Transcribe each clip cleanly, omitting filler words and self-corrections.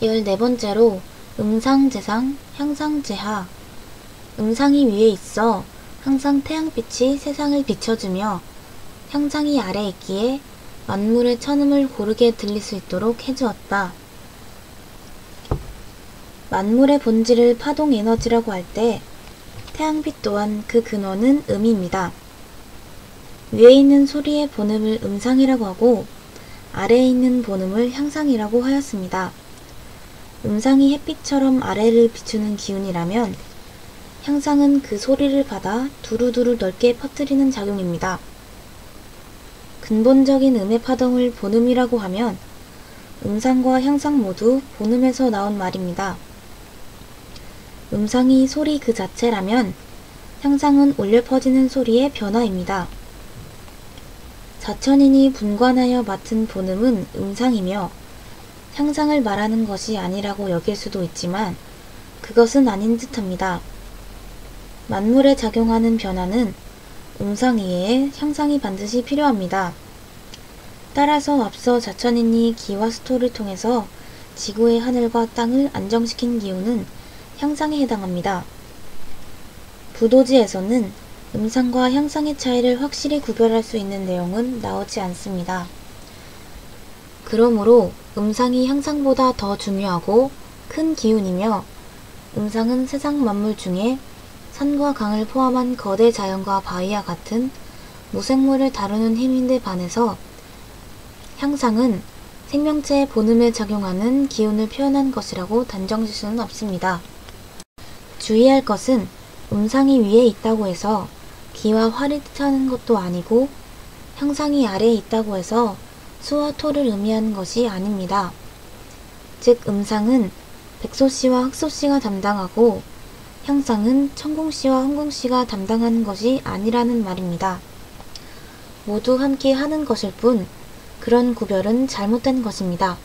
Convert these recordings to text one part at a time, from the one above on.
14번째로 음상재상, 향상재하. 음상이 위에 있어 항상 태양빛이 세상을 비춰주며 향상이 아래 있기에 만물의 천음을 고르게 들릴 수 있도록 해주었다. 만물의 본질을 파동 에너지라고 할 때 태양빛 또한 그 근원은 음입니다. 위에 있는 소리의 본음을 음상이라고 하고 아래에 있는 본음을 향상이라고 하였습니다. 음상이 햇빛처럼 아래를 비추는 기운이라면 향상은 그 소리를 받아 두루두루 넓게 퍼뜨리는 작용입니다. 근본적인 음의 파동을 본음이라고 하면 음상과 향상 모두 본음에서 나온 말입니다. 음상이 소리 그 자체라면 향상은 울려 퍼지는 소리의 변화입니다. 자천인이 분관하여 맡은 본음은 음상이며 향상을 말하는 것이 아니라고 여길 수도 있지만 그것은 아닌 듯합니다. 만물에 작용하는 변화는 음상 이외에 향상이 반드시 필요합니다. 따라서 앞서 자천인이 기와 수토를 통해서 지구의 하늘과 땅을 안정시킨 기운은 향상에 해당합니다. 부도지에서는 음상과 향상의 차이를 확실히 구별할 수 있는 내용은 나오지 않습니다. 그러므로 음상이 향상보다 더 중요하고 큰 기운이며 음상은 세상 만물 중에 산과 강을 포함한 거대 자연과 바위와 같은 무생물을 다루는 힘인데 반해서 향상은 생명체의 본음에 작용하는 기운을 표현한 것이라고 단정질 수는 없습니다. 주의할 것은 음상이 위에 있다고 해서 기와 활을 뜻하는 것도 아니고 향상이 아래에 있다고 해서 수와 토를 의미하는 것이 아닙니다. 즉 음상은 백소씨와 흑소씨가 담당하고 향상은 천공씨와 황공씨가 담당하는 것이 아니라는 말입니다. 모두 함께 하는 것일 뿐 그런 구별은 잘못된 것입니다.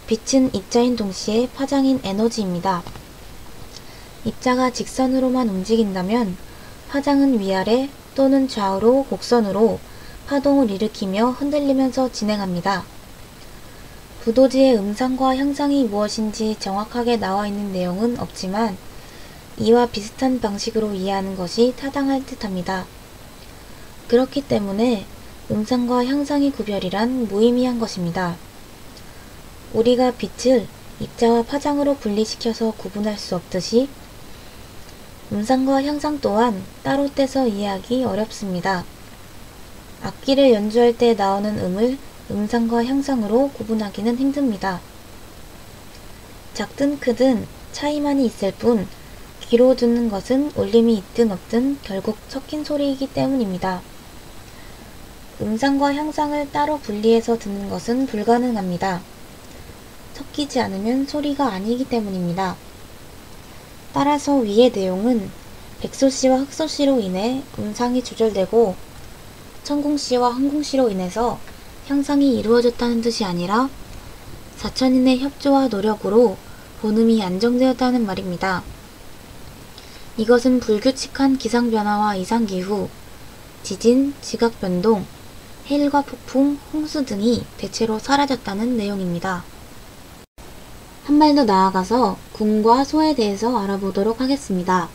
빛은 입자인 동시에 파장인 에너지입니다. 입자가 직선으로만 움직인다면 파장은 위아래 또는 좌우로 곡선으로 파동을 일으키며 흔들리면서 진행합니다. 부도지의 음상과 향상이 무엇인지 정확하게 나와 있는 내용은 없지만 이와 비슷한 방식으로 이해하는 것이 타당할 듯합니다. 그렇기 때문에 음상과 향상의 구별이란 무의미한 것입니다. 우리가 빛을 입자와 파장으로 분리시켜서 구분할 수 없듯이 음상과 향상 또한 따로 떼서 이해하기 어렵습니다. 악기를 연주할 때 나오는 음을 음상과 향상으로 구분하기는 힘듭니다. 작든 크든 차이만이 있을 뿐 귀로 듣는 것은 울림이 있든 없든 결국 섞인 소리이기 때문입니다. 음상과 향상을 따로 분리해서 듣는 것은 불가능합니다. 섞이지 않으면 소리가 아니기 때문입니다. 따라서 위의 내용은 백소씨와 흑소씨로 인해 음상이 조절되고 천공씨와 황공씨로 인해서 향상이 이루어졌다는 뜻이 아니라 자천인의 협조와 노력으로 본음이 안정되었다는 말입니다. 이것은 불규칙한 기상변화와 이상기후, 지진, 지각변동, 해일과 폭풍, 홍수 등이 대체로 사라졌다는 내용입니다. 한 발 더 나아가서 궁과 소에 대해서 알아보도록 하겠습니다.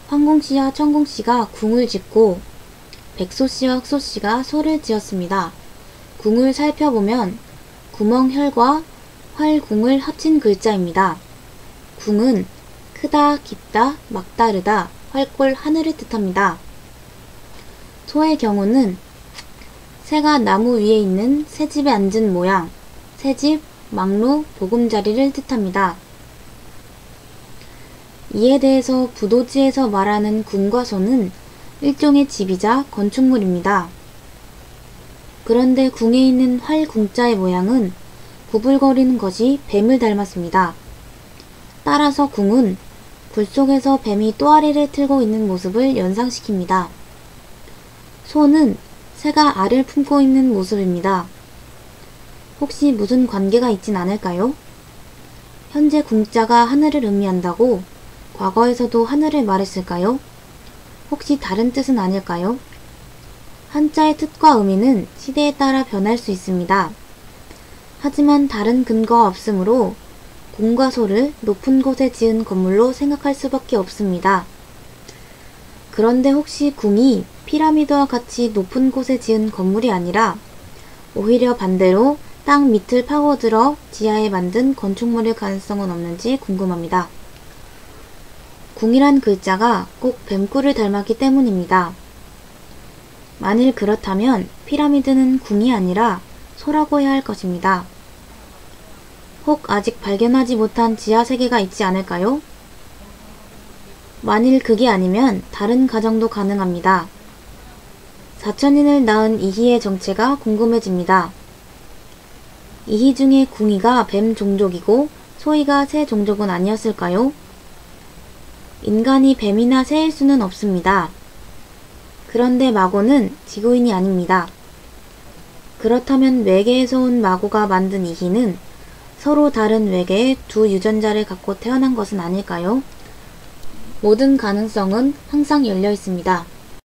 황공씨와 천공씨가 궁을 짓고 백소씨와 흑소씨가 소를 지었습니다. 궁을 살펴보면 구멍혈과 활궁을 합친 글자입니다. 궁은 크다, 깊다, 막다르다, 활골, 하늘을 뜻합니다. 소의 경우는 새가 나무 위에 있는 새집에 앉은 모양, 새집, 막루, 보금자리를 뜻합니다. 이에 대해서 부도지에서 말하는 궁과 소는 일종의 집이자 건축물입니다. 그런데 궁에 있는 활궁자의 모양은 구불거리는 것이 뱀을 닮았습니다. 따라서 궁은 불 속에서 뱀이 또아리를 틀고 있는 모습을 연상시킵니다. 소는 새가 알을 품고 있는 모습입니다. 혹시 무슨 관계가 있진 않을까요? 현재 궁자가 하늘을 의미한다고 과거에서도 하늘을 말했을까요? 혹시 다른 뜻은 아닐까요? 한자의 뜻과 의미는 시대에 따라 변할 수 있습니다. 하지만 다른 근거가 없으므로 공과 소를 높은 곳에 지은 건물로 생각할 수밖에 없습니다. 그런데 혹시 궁이 피라미드와 같이 높은 곳에 지은 건물이 아니라 오히려 반대로 땅 밑을 파고들어 지하에 만든 건축물일 가능성은 없는지 궁금합니다. 궁이란 글자가 꼭 뱀꿀을 닮았기 때문입니다. 만일 그렇다면 피라미드는 궁이 아니라 소라고 해야 할 것입니다. 혹 아직 발견하지 못한 지하 세계가 있지 않을까요? 만일 그게 아니면 다른 가정도 가능합니다. 4천인을 낳은 이희의 정체가 궁금해집니다. 이희 중에 궁이가 뱀 종족이고 소희가 새 종족은 아니었을까요? 인간이 뱀이나 새일 수는 없습니다. 그런데 마고는 지구인이 아닙니다. 그렇다면 외계에서 온 마고가 만든 이희는 서로 다른 외계의 두 유전자를 갖고 태어난 것은 아닐까요? 모든 가능성은 항상 열려 있습니다.